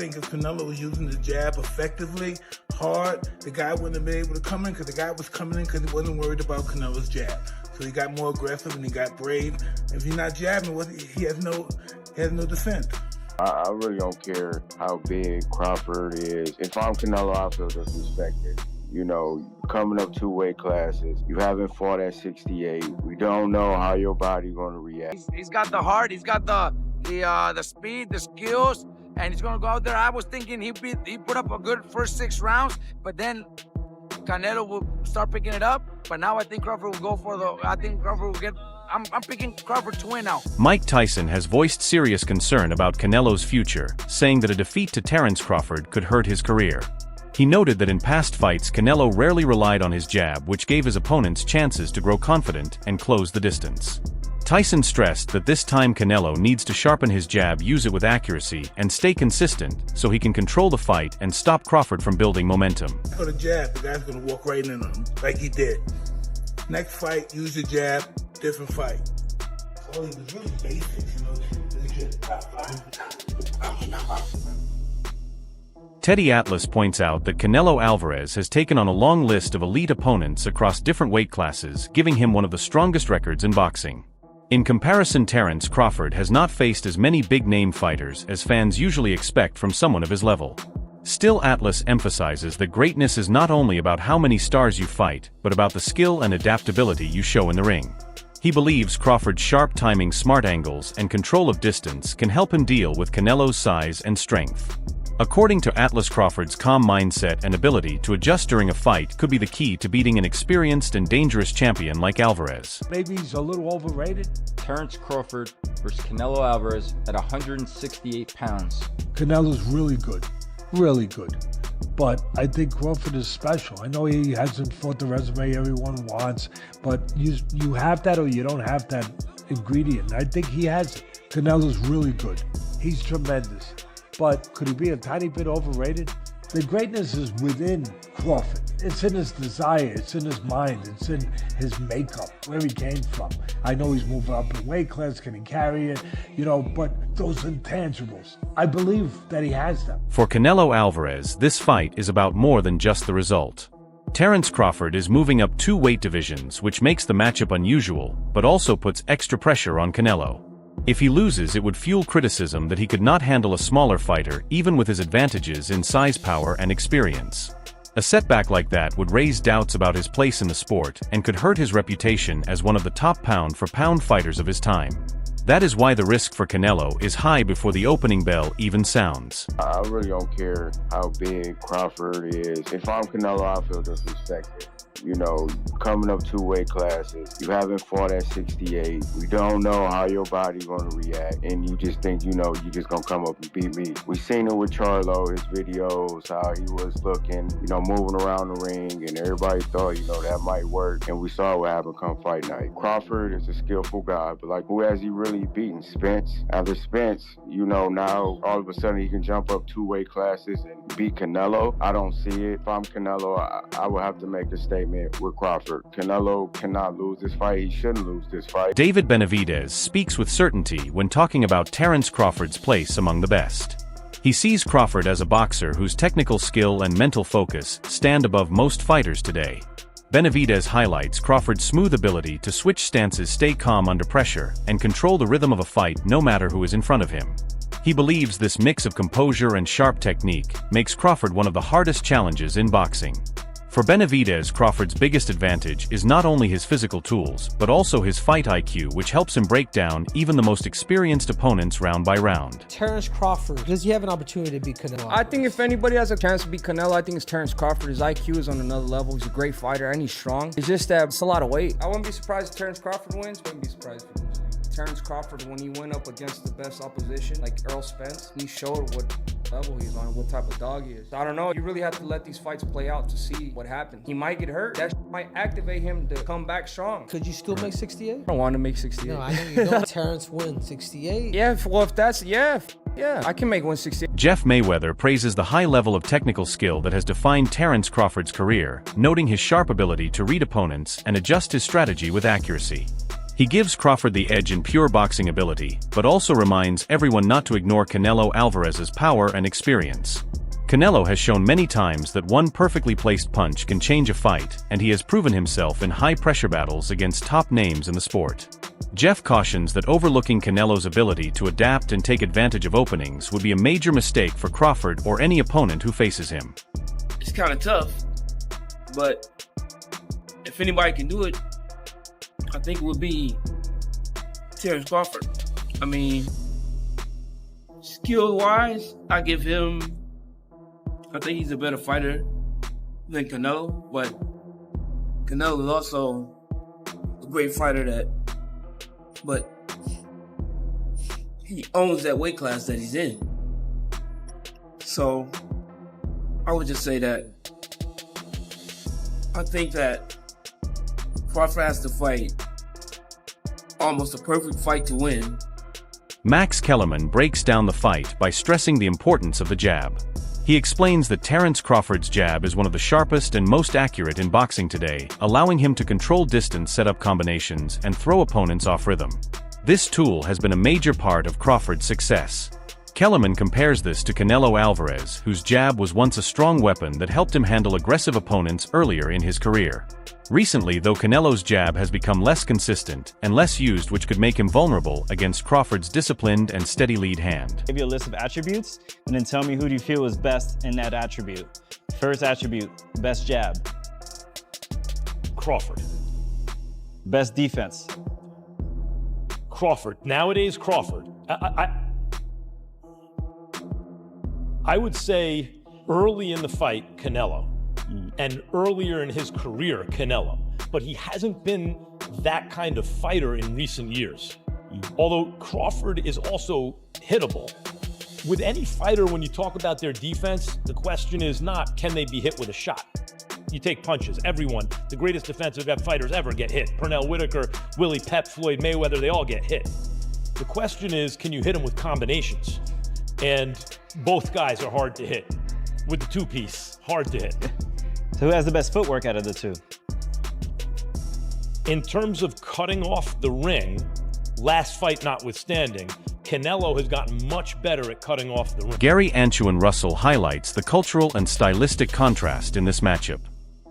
think if Canelo was using the jab effectively, hard, the guy wouldn't have been able to come in because the guy was coming in because he wasn't worried about Canelo's jab. So he got more aggressive and he got brave. If he's not jabbing, he has no defense. I really don't care how big Crawford is. If I'm Canelo, I feel disrespected. You know, coming up 2 weight classes, you haven't fought at 68. We don't know how your body's going to react. He's got the heart, he's got the speed, the skills, and he's going to go out there. I was thinking he put up a good first 6 rounds, but then Canelo will start picking it up. But now I think Crawford will go for Crawford will get. I'm picking Crawford to win now. Mike Tyson has voiced serious concern about Canelo's future, saying that a defeat to Terence Crawford could hurt his career. He noted that in past fights Canelo rarely relied on his jab, which gave his opponents chances to grow confident and close the distance. Tyson stressed that this time Canelo needs to sharpen his jab, use it with accuracy, and stay consistent so he can control the fight and stop Crawford from building momentum. For the jab, the guy's going to walk right in on him, like he did. Next fight, use your jab, different fight. So he was really basic, you know. Teddy Atlas points out that Canelo Alvarez has taken on a long list of elite opponents across different weight classes, giving him one of the strongest records in boxing. In comparison, Terence Crawford has not faced as many big-name fighters as fans usually expect from someone of his level. Still, Atlas emphasizes that greatness is not only about how many stars you fight, but about the skill and adaptability you show in the ring. He believes Crawford's sharp timing, smart angles, and control of distance can help him deal with Canelo's size and strength. According to Atlas, Crawford's calm mindset and ability to adjust during a fight could be the key to beating an experienced and dangerous champion like Alvarez. Maybe he's a little overrated. Terence Crawford versus Canelo Alvarez at 168 pounds. Canelo's really good. Really good. But I think Crawford is special. I know he hasn't fought the resume everyone wants, but you have that or you don't have that ingredient. I think he has it. Canelo's really good. He's tremendous. But could he be a tiny bit overrated? The greatness is within Crawford. It's in his desire, it's in his mind, it's in his makeup, where he came from. I know he's moving up in weight class, can he carry it? You know, but those intangibles, I believe that he has them. For Canelo Alvarez, this fight is about more than just the result. Terence Crawford is moving up 2 weight divisions, which makes the matchup unusual, but also puts extra pressure on Canelo. If he loses, it would fuel criticism that he could not handle a smaller fighter, even with his advantages in size, power, and experience. A setback like that would raise doubts about his place in the sport and could hurt his reputation as one of the top pound-for-pound fighters of his time. That is why the risk for Canelo is high before the opening bell even sounds. I really don't care how big Crawford is. If I'm Canelo, I feel disrespected. You know, coming up 2 weight classes, you haven't fought at 68. We don't know how your body's going to react, and you just think, you know, you just going to come up and beat me. We seen it with Charlo, his videos, how he was looking, you know, moving around the ring, and everybody thought, you know, that might work, and we saw what happened come fight night. Crawford is a skillful guy, but like, who has he really beaten? Spence. After Spence, you know, now all of a sudden he can jump up 2 weight classes and beat Canelo. I don't see it. If I'm Canelo, I would have to make a statement with Crawford. Canelo cannot lose this fight. He shouldn't lose this fight. David Benavidez speaks with certainty when talking about Terence Crawford's place among the best. He sees Crawford as a boxer whose technical skill and mental focus stand above most fighters today. Benavidez highlights Crawford's smooth ability to switch stances, stay calm under pressure, and control the rhythm of a fight no matter who is in front of him. He believes this mix of composure and sharp technique makes Crawford one of the hardest challenges in boxing. For Benavidez, Crawford's biggest advantage is not only his physical tools, but also his fight IQ, which helps him break down even the most experienced opponents round by round. Terence Crawford, does he have an opportunity to beat Canelo? I think if anybody has a chance to beat Canelo, I think it's Terence Crawford. His IQ is on another level. He's a great fighter and he's strong. It's just that it's a lot of weight. I wouldn't be surprised if Terence Crawford wins. Wouldn't be surprised if he loses. Terence Crawford, when he went up against the best opposition, like Earl Spence, he showed what level he's on, what type of dog he is. I don't know. You really have to let these fights play out to see what happens. He might get hurt. That might activate him to come back strong. Could you still make 68? I don't want to make 68. No, I know you don't. Terence wins 68. Yeah, well, if that's, yeah, I can make 168. Jeff Mayweather praises the high level of technical skill that has defined Terence Crawford's career, noting his sharp ability to read opponents and adjust his strategy with accuracy. He gives Crawford the edge in pure boxing ability, but also reminds everyone not to ignore Canelo Alvarez's power and experience. Canelo has shown many times that one perfectly placed punch can change a fight, and he has proven himself in high-pressure battles against top names in the sport. Jeff cautions that overlooking Canelo's ability to adapt and take advantage of openings would be a major mistake for Crawford or any opponent who faces him. It's kind of tough, but if anybody can do it, I think it would be Terence Crawford. I mean, skill-wise, I give him, I think he's a better fighter than Canelo, but Canelo is also a great fighter but he owns that weight class that he's in. So I would just say that I think that Crawford has to fight almost a perfect fight to win. Max Kellerman breaks down the fight by stressing the importance of the jab. He explains that Terence Crawford's jab is one of the sharpest and most accurate in boxing today, allowing him to control distance setup combinations and throw opponents off rhythm. This tool has been a major part of Crawford's success. Kellerman compares this to Canelo Alvarez, whose jab was once a strong weapon that helped him handle aggressive opponents earlier in his career. Recently, though, Canelo's jab has become less consistent and less used, which could make him vulnerable against Crawford's disciplined and steady lead hand. Give you a list of attributes and then tell me who do you feel is best in that attribute. First attribute, best jab. Crawford. Best defense. Crawford. Nowadays, Crawford. I would say early in the fight, Canelo. And earlier in his career, Canelo. But he hasn't been that kind of fighter in recent years. Although Crawford is also hittable. With any fighter, when you talk about their defense, the question is not, can they be hit with a shot? You take punches. Everyone, the greatest defensive fighters ever get hit. Pernell Whitaker, Willie Pep, Floyd Mayweather, they all get hit. The question is, can you hit them with combinations? And both guys are hard to hit. With the two-piece, hard to hit. So who has the best footwork out of the two? In terms of cutting off the ring, last fight notwithstanding, Canelo has gotten much better at cutting off the ring. Gary Anchuan Russell highlights the cultural and stylistic contrast in this matchup.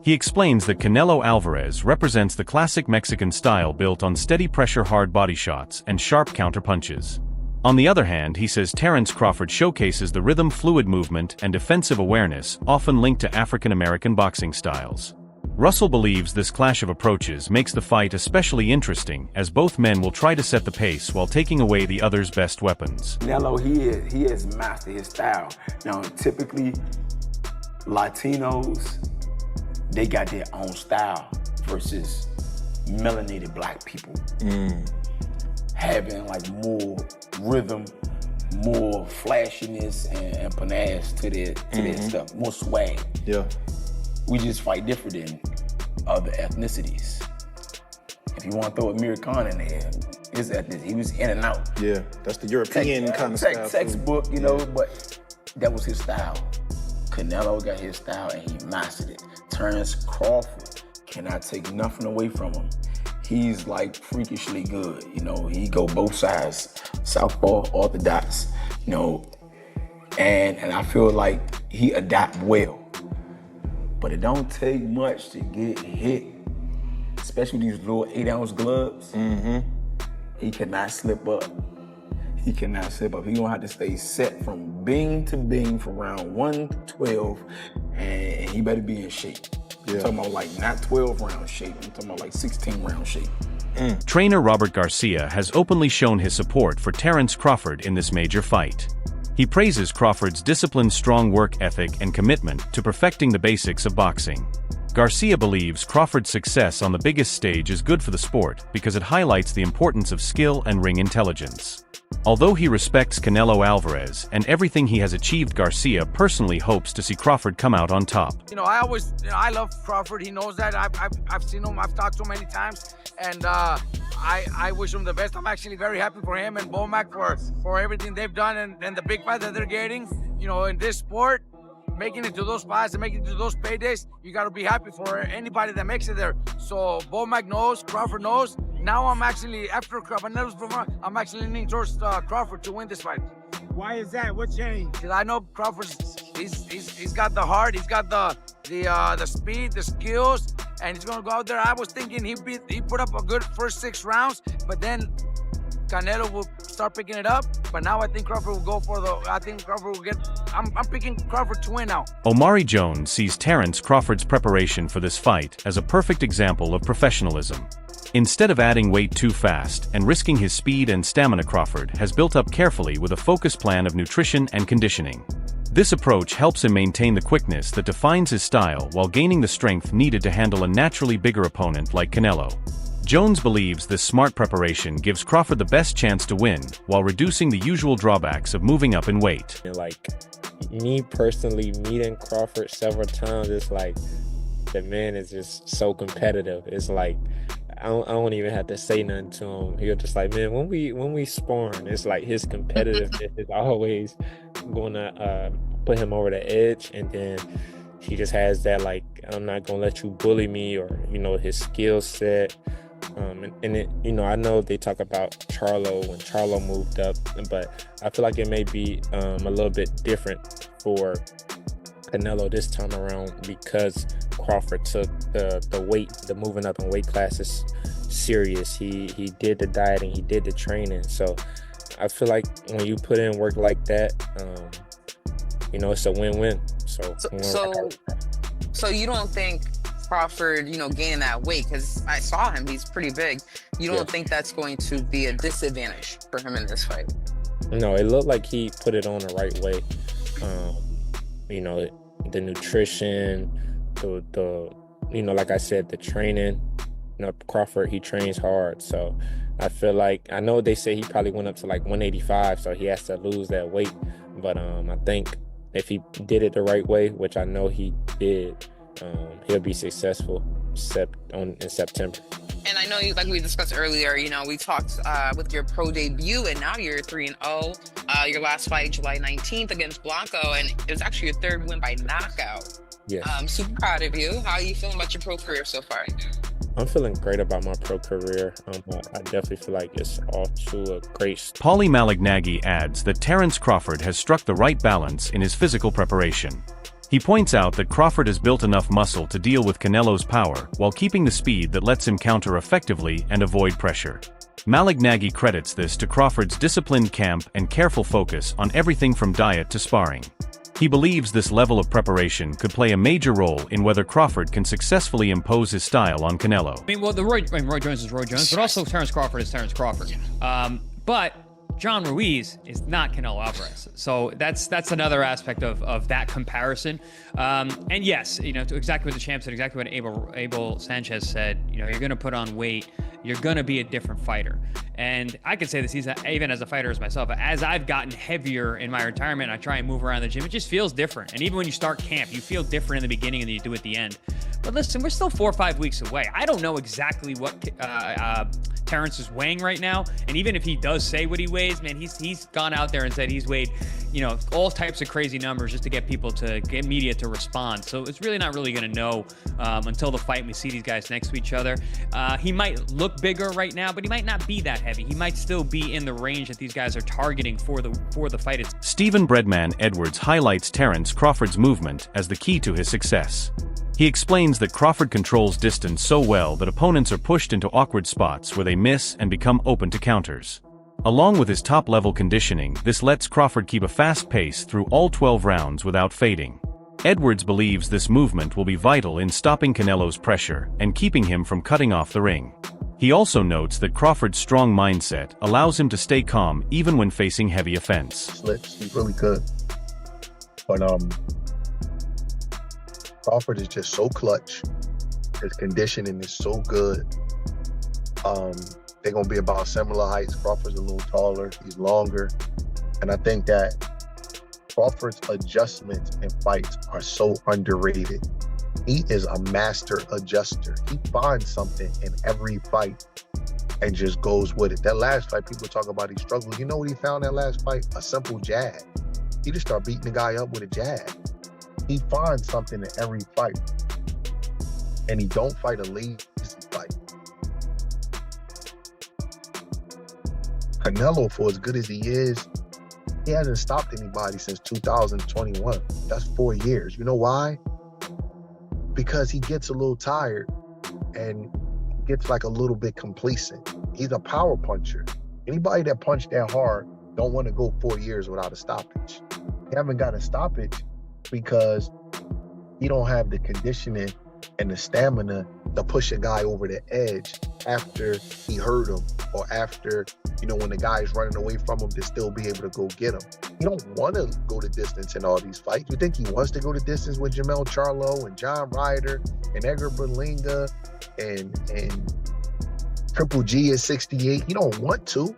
He explains that Canelo Alvarez represents the classic Mexican style built on steady pressure hard body shots and sharp counterpunches. On the other hand, he says Terence Crawford showcases the rhythm, fluid movement, and defensive awareness often linked to African-American boxing styles. Russell believes this clash of approaches makes the fight especially interesting, as both men will try to set the pace while taking away the other's best weapons. Canelo, he has mastered his style. Now, typically, Latinos, they got their own style versus melanated black people. Having like more rhythm, more flashiness and panache to their stuff, more swag. Yeah. We just fight different than other ethnicities. If you want to throw Amir Khan in there, his ethnicity, he was in and out. Yeah, that's the European kind of style. Textbook, you know, but that was his style. Canelo got his style and he mastered it. Terence Crawford cannot take nothing away from him. He's like freakishly good, you know, he go both sides, southpaw, orthodox, you know, and I feel like he adapt well. But it don't take much to get hit, especially these little 8-ounce gloves. He cannot slip up. He cannot slip up. He gonna have to stay set from bing to bing from round 1 to 12, and he better be in shape. I'm talking about like not 12-round shape, I'm talking about like 16-round shape. Trainer Robert Garcia has openly shown his support for Terence Crawford in this major fight. He praises Crawford's disciplined, strong work ethic and commitment to perfecting the basics of boxing. Garcia believes Crawford's success on the biggest stage is good for the sport because it highlights the importance of skill and ring intelligence. Although he respects Canelo Alvarez and everything he has achieved, Garcia personally hopes to see Crawford come out on top. You know, I love Crawford. He knows that. I've seen him. I've talked to him many times, and I wish him the best. I'm actually very happy for him and Bomac for everything they've done and the big fight that they're getting. You know, in this sport, making it to those fights and making it to those paydays, you got to be happy for anybody that makes it there. So Bomac knows, Crawford knows. now I'm actually, after Canelo's performance, I'm actually leaning towards Crawford to win this fight. Why is that? What changed? Because I know Crawford's, he's got the heart, he's got the speed, the skills, and he's gonna go out there. I was thinking he put up a good first 6 rounds, but then Canelo will start picking it up. But now I think Crawford will go for I'm picking Crawford to win now. Omari Jones sees Terence Crawford's preparation for this fight as a perfect example of professionalism. Instead of adding weight too fast and risking his speed and stamina, Crawford has built up carefully with a focused plan of nutrition and conditioning. This approach helps him maintain the quickness that defines his style while gaining the strength needed to handle a naturally bigger opponent like Canelo. Jones believes this smart preparation gives Crawford the best chance to win, while reducing the usual drawbacks of moving up in weight. Like, me personally meeting Crawford several times, it's like, the man is just so competitive. It's like, I don't even have to say nothing to him. He'll just like, man, when we sparring, it's like his competitiveness is always gonna put him over the edge, and then he just has that, like, I'm not gonna let you bully me, or, you know, his skill set. And it, you know, I know they talk about Charlo when Charlo moved up, but I feel like it may be a little bit different for Canelo this time around, because Crawford took the moving up in weight classes serious. He did the dieting, he did the training. So I feel like when you put in work like that, you know, it's a win-win. So you don't think Crawford, you know, gaining that weight, because I saw him, he's pretty big. You don't think that's going to be a disadvantage for him in this fight? No, it looked like he put it on the right way. You know, the nutrition, the you know, like I said, the training. You know, Crawford, he trains hard. So I feel like, I know they say he probably went up to like 185, so he has to lose that weight. But I think if he did it the right way, which I know he did, he'll be successful in September. And I know, like we discussed earlier, you know, we talked with your pro debut, and now you're 3-0. Your last fight, July 19th against Blanco, and it was actually your 3rd win by knockout. Yes. I'm super proud of you. How are you feeling about your pro career so far? I'm feeling great about my pro career. I definitely feel like it's off to a great start. Paulie Malignaggi adds that Terence Crawford has struck the right balance in his physical preparation. He points out that Crawford has built enough muscle to deal with Canelo's power while keeping the speed that lets him counter effectively and avoid pressure. Malignaggi credits this to Crawford's disciplined camp and careful focus on everything from diet to sparring. He believes this level of preparation could play a major role in whether Crawford can successfully impose his style on Canelo. I mean, well, Roy Jones is Roy Jones, but also Terence Crawford is Terence Crawford. But John Ruiz is not Canelo Alvarez. So that's another aspect of that comparison. And yes, you know, to exactly what the champ said, exactly what Abel Sanchez said, you know, you're going to put on weight, you're going to be a different fighter. And I can say this even as a fighter as myself, as I've gotten heavier in my retirement, I try and move around the gym, it just feels different. And even when you start camp, you feel different in the beginning than you do at the end. But listen, we're still 4 or 5 weeks away. I don't know exactly what Terence is weighing right now. And even if he does say what he weighs, man, he's gone out there and said he's weighed, you know, all types of crazy numbers just to get people to get media to respond. So it's really not really going to know until the fight and we see these guys next to each other. He might look bigger right now, but he might not be that heavy. He might still be in the range that these guys are targeting for the fight. Stephen Breadman Edwards highlights Terence Crawford's movement as the key to his success. He explains that Crawford controls distance so well that opponents are pushed into awkward spots where they miss and become open to counters. Along with his top-level conditioning, this lets Crawford keep a fast pace through all 12 rounds without fading. Edwards believes this movement will be vital in stopping Canelo's pressure and keeping him from cutting off the ring. He also notes that Crawford's strong mindset allows him to stay calm even when facing heavy offense. Slips, he's really good. But Crawford is just so clutch. His conditioning is so good. They're going to be about similar heights. Crawford's a little taller. He's longer. And I think that Crawford's adjustments in fights are so underrated. He is a master adjuster. He finds something in every fight and just goes with it. That last fight, people talk about he struggled. You know what he found that last fight? A simple jab. He just started beating the guy up with a jab. He finds something in every fight. And he don't fight a lazy fight. Canelo, for as good as he is, he hasn't stopped anybody since 2021. That's 4 years. You know why? Because he gets a little tired and gets like a little bit complacent. He's a power puncher. Anybody that punched that hard don't want to go 4 years without a stoppage. He haven't got a stoppage because he don't have the conditioning and the stamina to push a guy over the edge after he hurt him, or after, you know, when the guy's running away from him, to still be able to go get him. He don't want to go the distance in all these fights. You think he wants to go the distance with Jamel Charlo and John Ryder and Edgar Berlanga and Triple G at 68? He don't want to,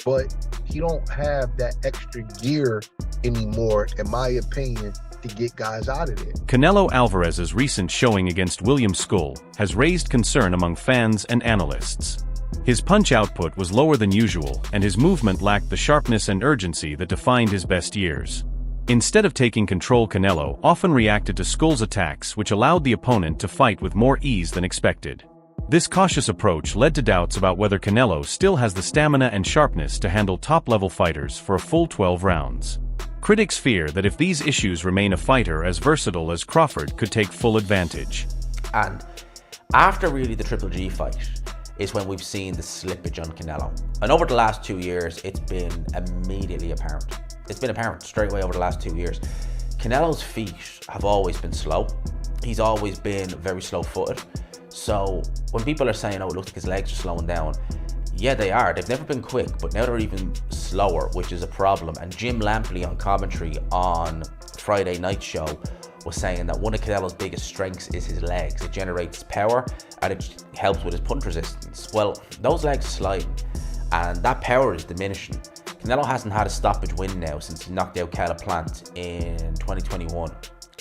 but he don't have that extra gear anymore, in my opinion, to get guys out of there. Canelo Alvarez's recent showing against William Skull has raised concern among fans and analysts. His punch output was lower than usual, and his movement lacked the sharpness and urgency that defined his best years. Instead of taking control, Canelo often reacted to Skull's attacks, which allowed the opponent to fight with more ease than expected. This cautious approach led to doubts about whether Canelo still has the stamina and sharpness to handle top-level fighters for a full 12 rounds. Critics fear that if these issues remain, a fighter as versatile as Crawford could take full advantage. And after really the Triple G fight is when we've seen the slippage on Canelo. And over the last 2 years, it's been immediately apparent. It's been apparent straight away over the last 2 years. Canelo's feet have always been slow. He's always been very slow-footed. So when people are saying, oh, it looks like his legs are slowing down, yeah, they are. They've never been quick, but now they're even slower, which is a problem. And Jim Lampley on commentary on Friday night show was saying that one of Canelo's biggest strengths is his legs. It generates power and it helps with his punch resistance. Well, those legs are sliding and that power is diminishing. Canelo hasn't had a stoppage win now since he knocked out Caleb Plant in 2021.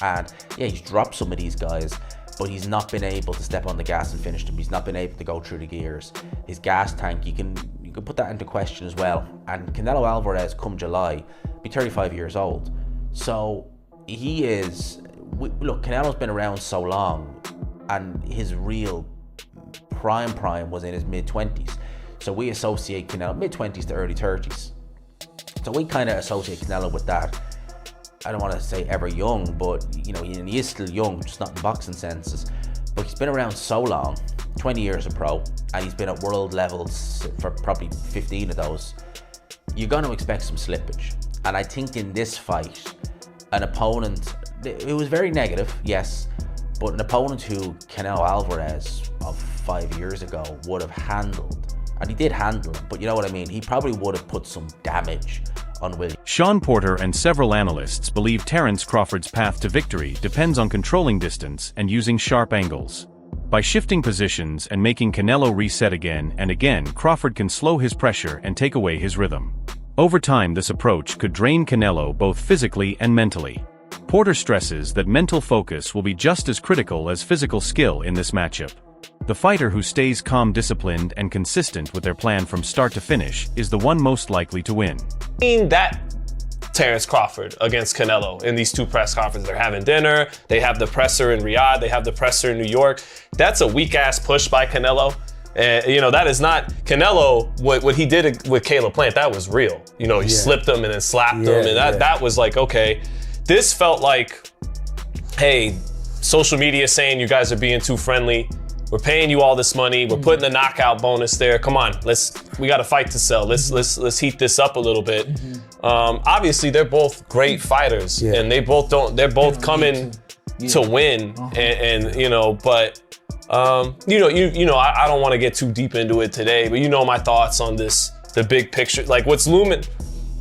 And yeah, he's dropped some of these guys, but he's not been able to step on the gas and finish them. He's not been able to go through the gears. His gas tank, you can put that into question as well. And Canelo Alvarez, come July, be 35 years old. So he is, look, Canelo's been around so long, and his real prime was in his mid-20s. So we associate Canelo, mid-20s to early 30s. So we kind of associate Canelo with that. I don't want to say ever young, but you know, he is still young, just not in boxing senses. But he's been around so long, 20 years a pro, and he's been at world levels for probably 15 of those. You're going to expect some slippage. And I think in this fight, an opponent, it was very negative, yes, but an opponent who Canelo Alvarez of 5 years ago would have handled, and he did handle him, but you know what I mean, he probably would have put some damage on William. Sean Porter and several analysts believe Terence Crawford's path to victory depends on controlling distance and using sharp angles. By shifting positions and making Canelo reset again and again, Crawford can slow his pressure and take away his rhythm. Over time, this approach could drain Canelo both physically and mentally. Porter stresses that mental focus will be just as critical as physical skill in this matchup. The fighter who stays calm, disciplined, and consistent with their plan from start to finish is the one most likely to win. That Terence Crawford against Canelo in these two press conferences. They're having dinner, they have the presser in Riyadh, they have the presser in New York. That's a weak-ass push by Canelo. And, you know, that is not Canelo, what he did with Caleb Plant, that was real. You know, he slipped him and then slapped him, and that was like, okay. This felt like, hey, social media saying you guys are being too friendly. We're paying you all this money. We're putting the knockout bonus there. Come on, we got a fight to sell. Let's heat this up a little bit. Obviously, they're both great fighters, and they're both coming to win. And you know, but you know, I don't want to get too deep into it today, but you know my thoughts on this, the big picture, like what's looming,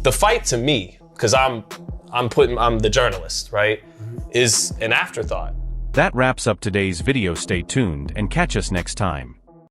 the fight to me, because I'm the journalist, right, is an afterthought. That wraps up today's video. Stay tuned and catch us next time.